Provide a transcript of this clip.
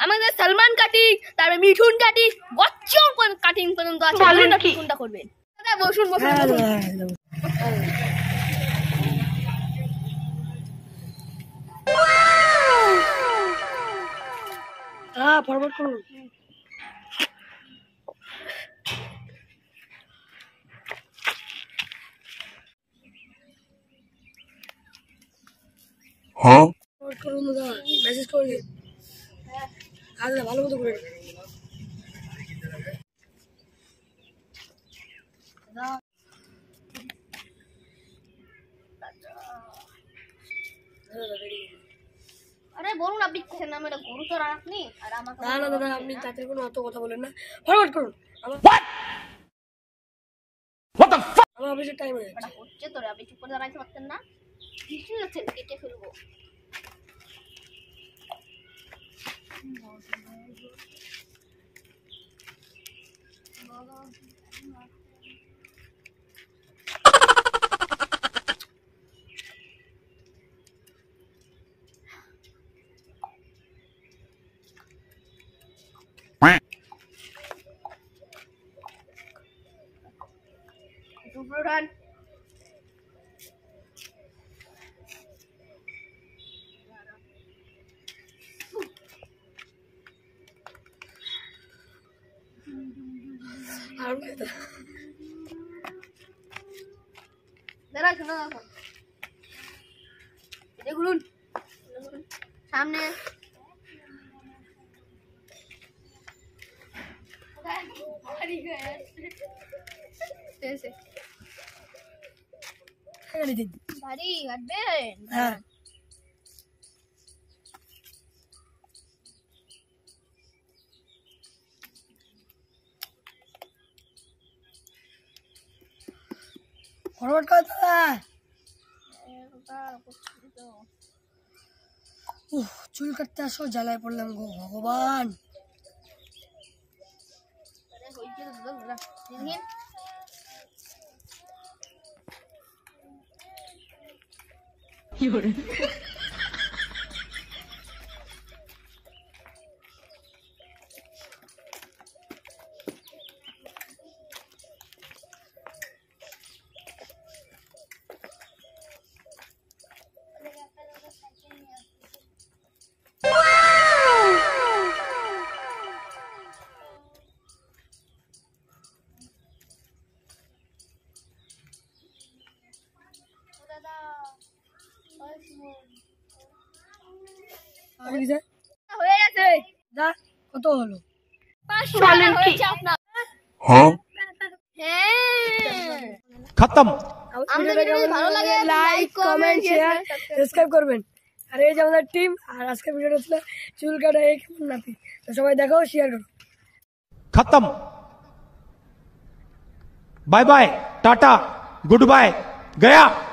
আমাদের সালমান কাটিং, তারপরে Mithun cutting, Bachchan cutting পর্যন্ত আছে। কোনটা করবেন? বসুন বসুন। হ্যাঁ ফরওয়ার্ড করুন। হ্যাঁ ফরওয়ার্ড করুন দাদা, মেসেজ করে দিন। হ্যাঁ দাদা ভালো মতো করে আরে বলুন আপনি কিসের নামে? এটা গরু তো রাখনি আর আমাকে না না দাদা আপনি তাদের কোনো অত কথা বলেন না, ফরওয়ার্ড করুন। আমার অফিসের টাইম হয়ে যাচ্ছে। হচ্ছে তো রে, আপনি চুপ করে দাঁড়াইতে পারতেন না? বৃষ্টি হচ্ছে, কেটে ফেলবো। Done. দাঁড়া শোনো দেখুন সামনে বাড়ি হাঁটবেন। হ্যাঁ ফরওয়ার্ড কর দাদা। চুল কাটতে আসো, জ্বালায় পড়লাম গো ভগবান। হয়ে গেছে দা কত হলো? 500 টাকা হয়েছে আপনার। হ্যাঁ হ্যাঁ খতম। আমাদের ভিডিও ভালো লাগে লাইক কমেন্ট শেয়ার সাবস্ক্রাইব করবেন। আর এই যে আমাদের টিম, আর আজকের ভিডিওটা ছিল চুল কাটা এই কেমন নাতি। তো সবাই দেখো, শেয়ার করো। खत्म। Bye bye, tata, goodbye, गया।